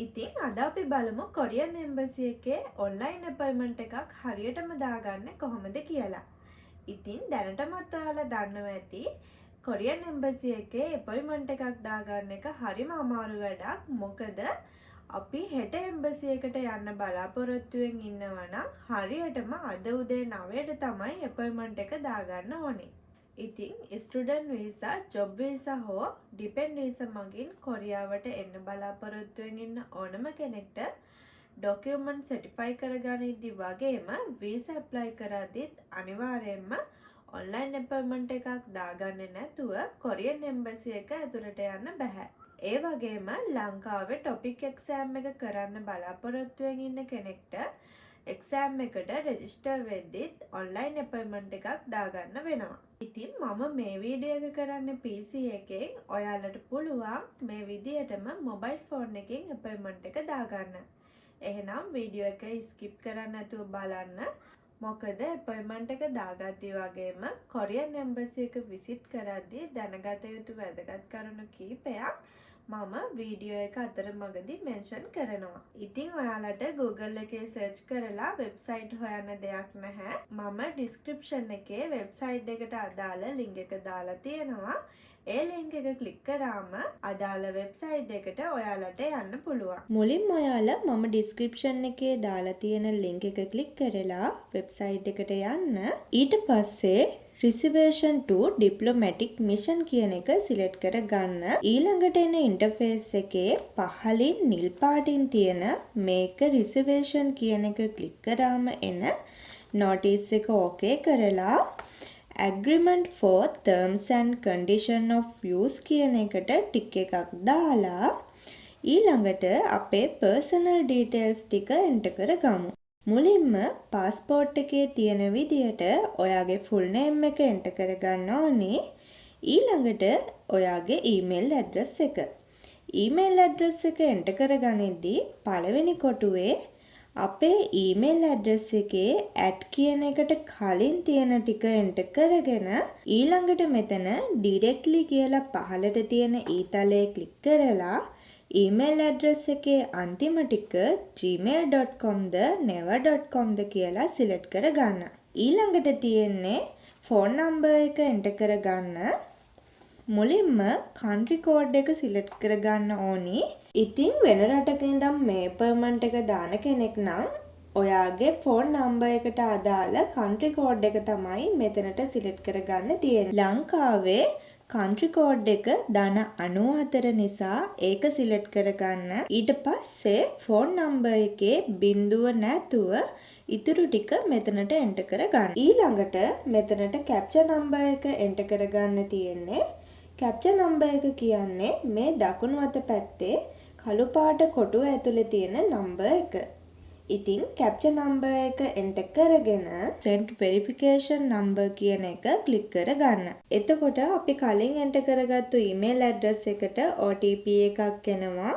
ඉතින් අද අපි බලමු කොරියන් එම්බසි එකේ ඔන්ලයින් අපොයින්ට්මන්ට් එකක් හරියටම දාගන්නේ කොහොමද කියලා. ඉතින් දැනටමත් ඔයාලා දන්නවා ඇති කොරියන් එම්බසි එකේ අපොයින්ට්මන්ට් එකක් දාගන්න එක හරිම අමාරු වැඩක්. මොකද අපි හෙට එම්බසි එකට යන්න බලාපොරොත්තුවෙන් ඉන්නවා නම් හරියටම අද උදේ 9ට තමයි අපොයින්ට්මන්ට් එක දාගන්න ඕනේ. ඉතින් ස්ටුඩන්ට් වීසා, ජොබ් වීසා හෝ ඩිපෙන්ඩ් වීසා මගින් කොරියාවට එන්න බලාපොරොත්තුවෙන් ඉන්න ඕනම කෙනෙක්ට ඩොකියුමන්ට් සර්ටිෆයි කරගනිද්දි වගේම වීසා ඇප්ලයි කරද්දිත් අනිවාර්යයෙන්ම ඔන්ලයින් අපොයින්ට්මන්ට් එකක් දාගන්නේ නැතුව කොරියන් එම්බසි එක ඇතුළට යන්න බෑ. ඒ වගේම ලංකාවේ ටොපික් එක්සෑම් එක කරන්න බලාපොරොත්තුවෙන් ඉන්න කෙනෙක්ට එක්සෑම් එකට රෙජිස්ටර් වෙද්දිත් ඔන්ලයින් අපොයින්ට්මන්ට් එකක් දාගන්න වෙනවා. ඉතින් මම මේ වීඩියෝ එක කරන්නේ PC එකෙන්. ඔයාලට පුළුවන් මේ විදියටම මොබයිල් ෆෝන් එකෙන් අපොයින්ට්මන්ට් එක දාගන්න. එහෙනම් වීඩියෝ එක ස්කිප් කරන්න නැතුව බලන්න. මොකද අපොයින්ට්මන්ට් එක දාගත්තී වගේම කොරියන් එම්බසි එක විසිට් කරද්දී දැනගත යුතු වැදගත් කරුණු කිහිපයක් මම වීඩියෝ එක අතරමඟදී මෙන්ෂන් කරනවා. ඉතින් ඔයාලට Google එකේ සර්ච් කරලා වෙබ්සයිට් හොයන්න දෙයක් නැහැ. මම ඩිස්ක්‍රිප්ෂන් එකේ වෙබ්සයිට් එකට අදාළ ලින්ක් එක දාලා තියෙනවා. ඒ ලින්ක් එක ක්ලික් කරාම අදාළ වෙබ්සයිට් එකට ඔයාලට යන්න පුළුවන්. මුලින්ම ඔයාලා මම ඩිස්ක්‍රිප්ෂන් එකේ දාලා තියෙන ලින්ක් එක ක්ලික් කරලා වෙබ්සයිට් එකට යන්න. ඊට පස්සේ Reservation to Diplomatic Mission කියන එක සිලෙක්ට් කරගන්න. ඊළඟට එන ඉන්ටර්ෆේස් එකේ පහළින් නිල් පාටින් තියෙන මේක රිසර්වේෂන් කියන එක ක්ලික් කරාම එන notice එක ඕකේ කරලා agreement for terms and condition of use කියන එකට ටික් එකක් දාලා ඊළඟට අපේ personal details ටික enter කරගමු. මුලින්ම පාස්පෝර්ට් එකේ තියෙන විදියට ඔයාගේ ෆුල් නේම් එක එන්ටර් කරගන්න ඕනේ. ඊළඟට ඔයාගේ ඊමේල් ඇඩ්‍රස් එක. ඊමේල් ඇඩ්‍රස් එක එන්ටර් කරගනිද්දී පළවෙනි කොටුවේ අපේ ඊමේල් ඇඩ්‍රස් එකේ @ කියන එකට කලින් තියෙන ටික එන්ටර් කරගෙන ඊළඟට මෙතන directly කියලා පහළට තියෙන ඊතලයේ ක්ලික් කරලා ඊමේල් ඇඩ්‍රස් එකේ අන්තිම ටික gmail.com ද never.com ද කියලා සිලෙක්ට් කරගන්න. ඊළඟට තියෙන්නේ ෆෝන් නම්බර් එක එන්ටර් කරගන්න. මුලින්ම country code එක සිලෙක්ට් කරගන්න ඕනි. ඉතින් වෙන රටක ඉඳන් මේ අපොයින්ට්මන්ට් එක දාන කෙනෙක් නම් ඔයාගේ ෆෝන් නම්බර් එකට අදාළ country code එක තමයි මෙතනට සිලෙක්ට් කරගන්න තියෙන්නේ. ලංකාවේ country code එක ධන 94 නිසා ඒක සිලෙක්ට් කරගන්න. ඊට පස්සේ ෆෝන් නම්බර් එකේ බිංදුව නැතුව ඉතුරු ටික මෙතනට එන්ටර් කරගන්න. ඊළඟට මෙතනට capture නම්බර් එක එන්ටර් කරගන්න තියෙන්නේ. capture නම්බර් එක කියන්නේ මේ දකුණු අත පැත්තේ කළු පාට කොටුව ඇතුලේ තියෙන නම්බර් එක. ඉතින් capture නම්බර් එක එන්ටර් කරගෙන send verification number කියන එක ක්ලික් කරගන්න. එතකොට අපි කලින් එන්ටර් කරගත්තු email address එකට OTP එකක් එනවා.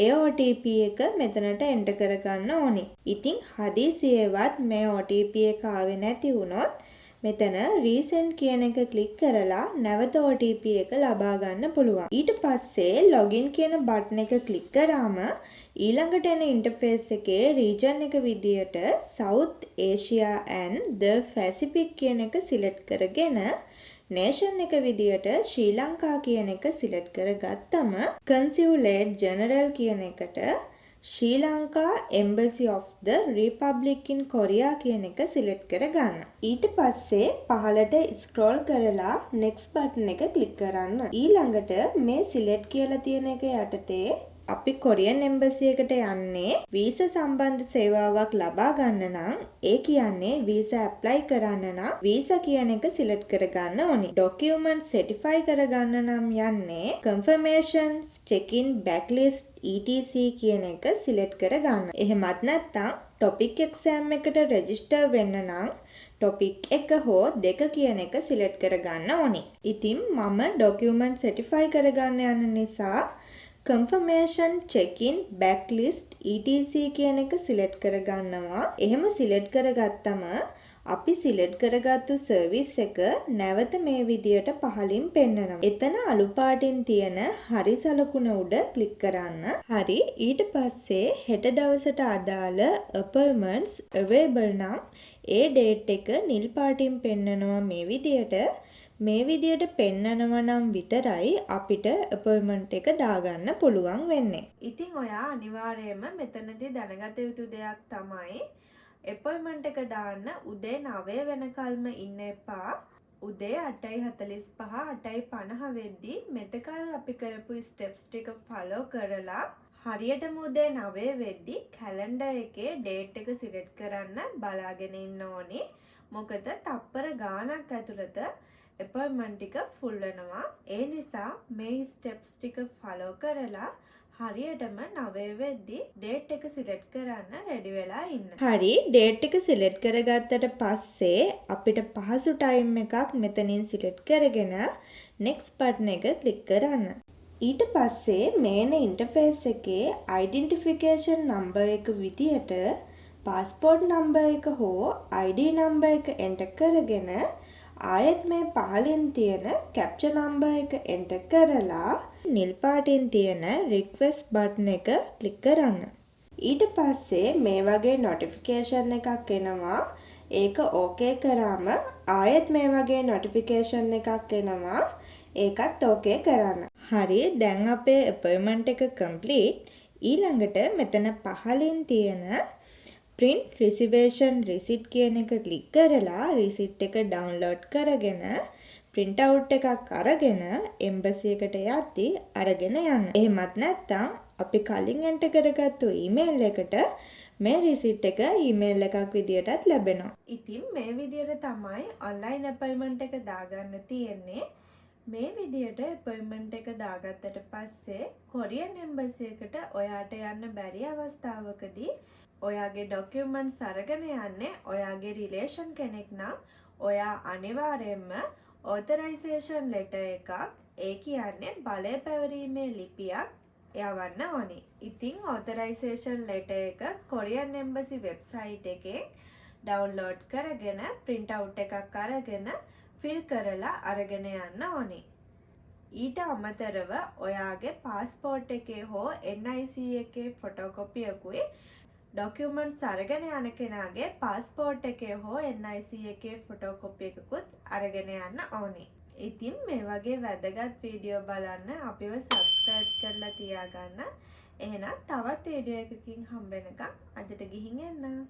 ඒ OTP එක මෙතනට එන්ටර් කරගන්න ඕනි. ඉතින් හදිසියෙවත් මේ OTP එක ආවේ නැති වුණොත් මෙතන resend කියන එක ක්ලික් කරලා නැවත OTP එක ලබා ගන්න පුළුවන්. ඊට පස්සේ login කියන බටන් එක ක්ලික් කරාම ඊළඟට එන ඉන්ටර්ෆේස් එකේ region එක විදියට South Asia and the Pacific කියන එක සිලෙක්ට් කරගෙන nation එක විදියට ශ්‍රී ලංකා කියන එක සිලෙක්ට් කරගත්තම Consulate General කියන එකට ශ්‍රී Lanka Embassy of the Republic in Korea කියන එක සිලෙක්ට් කරගන්න. ඊට පස්සේ පහළට ස්ක්‍රෝල් කරලා next button එක ක්ලික් කරන්න. ඊළඟට මේ select කියලා තියෙන එක යටතේ අපි කොරියන් එම්බසි එකට යන්නේ වීසා සම්බන්ධ සේවාවක් ලබා ගන්න නම් ඒ කියන්නේ වීසා ඇප්ලයි කරන්න නම් වීසා කියන එක සිලෙක්ට් කරගන්න ඕනි. ඩොකියුමන්ට් සර්ටිෆයි කරගන්න නම් යන්නේ confirmation check-in backlist etc කියන එක සිලෙක්ට් කරගන්න. එහෙමත් නැත්නම් topic exam එකට register වෙන්න නම් topic එක හෝ දෙක කියන එක සිලෙක්ට් කරගන්න ඕනි. ඉතින් මම ඩොකියුමන්ට් සර්ටිෆයි කරගන්න යන නිසා confirmation check-in backlist etc කියන එක සිලෙක්ට් කරගන්නවා. එහෙම සිලෙක්ට් කරගත්තම අපි සිලෙක්ට් කරගත්තු සර්විස් එක නැවත මේ විදියට පහලින් පෙන්නනවා. එතන අලු පාටින් තියෙන හරි සලකුණ උඩ ක්ලික් කරන්න. හරි. ඊට පස්සේ හෙට දවසට අදාළ අපොයින්ට්මන්ට්ස් available නම් ඒ ඩේට් එක නිල් පාටින් පෙන්නනවා මේ විදියට. මේ විදියට පෙන්නනවා නම් විතරයි අපිට අපොයින්ට්මන්ට් එක දාගන්න පුළුවන් වෙන්නේ. ඉතින් ඔයා අනිවාර්යයෙන්ම මෙතනදී දැනගත යුතු දෙයක් තමයි අපොයින්ට්මන්ට් එක දාන්න උදේ 9 වෙනකල්ම ඉන්න එපා. උදේ 8:45 8:50 වෙද්දී මෙතකල් අපි කරපු ස්ටෙප්ස් ටික ෆලෝ කරලා හරියටම උදේ 9 වෙද්දී කැලෙන්ඩර් එකේ ඩේට් එක සිලෙක්ට් කරන්න බලාගෙන ඉන්න ඕනි. මොකද තප්පර ගාණක් ඇතුළත අපොයින්ට්මන්ට් ටික ෆුල් වෙනවා. ඒ නිසා මේ ස්ටෙප්ස් ටික ෆලෝ කරලා හරියටම 9 වෙද්දී ඩේට් එක සිලෙක්ට් කරන්න රෙඩි වෙලා ඉන්න. හරි. ඩේට් එක සිලෙක්ට් කරගත්තට පස්සේ අපිට පහසු ටයිම් එකක් මෙතනින් සිලෙක්ට් කරගෙන next බටන් එක ක්ලික් කරන්න. ඊට පස්සේ මේන ඉන්ටර්ෆේස් එකේ identification number එක විදියට passport number එක හෝ ID number එක enter කරගෙන ආයෙත් මේ පහලින් තියෙන capture number එක enter කරලා නිල් පාටින් තියෙන request button එක ක්ලික් කරන්න. ඊට පස්සේ මේ වගේ notification එකක් එනවා. ඒක okay කරාම ආයෙත් මේ වගේ notification එකක් එනවා. ඒකත් okay කරන්න. හරි. දැන් අපේ appointment එක complete. ඊළඟට මෙතන පහලින් තියෙන print reservation receipt කියන එක ක්ලික් කරලා receipt එක download කරගෙන print out එකක් අරගෙන embassy එකට යද්දී අරගෙන යන්න. එහෙමත් නැත්නම් අපි කලින් enter කරගත්තු email එකට මේ receipt එක email එකක් විදියටත් ලැබෙනවා. ඉතින් මේ විදියට තමයි online appointment එක දාගන්න තියෙන්නේ. මේ විදියට අපොයින්ට්මන්ට් එක දාගත්තට පස්සේ කොරියන් එම්බසි එකට ඔයාට යන්න බැරි අවස්ථාවකදී ඔයාගේ ඩොකියුමන්ට්ස් අරගෙන යන්නේ ඔයාගේ රිලේෂන් කෙනෙක් නම් ඔයා අනිවාර්යයෙන්ම ඔතරයිසේෂන් ලෙටර් එකක් ඒ කියන්නේ බලය පැවරීමේ ලිපියක් යවන්න ඕනි. ඉතින් ඔතරයිසේෂන් ලෙටර් එක කොරියන් එම්බසි වෙබ්සයිට් එකේ ඩවුන්ලෝඩ් කරගෙන print out එකක් අරගෙන ෆිල් කරලා අරගෙන යන්න ඕනි. ඊට අමතරව ඔයාගේ පාස්පෝර්ට් එකේ හෝ NIC එකේ ෆොටෝකොපියකුයි ඩොකියුමන්ට්ස් අරගෙන යන කෙනාගේ පාස්පෝර්ට් එකේ හෝ NIC එකේ ෆොටෝකොපි එකකුත් අරගෙන යන්න ඕනි. ඉතින් මේ වගේ වැදගත් වීඩියෝ බලන්න අපිව subscribe කරලා තියාගන්න. එහෙනම් තවත් වීඩියෝ එකකින් හම්බ වෙනකම් අදට ගිහින් එන්න.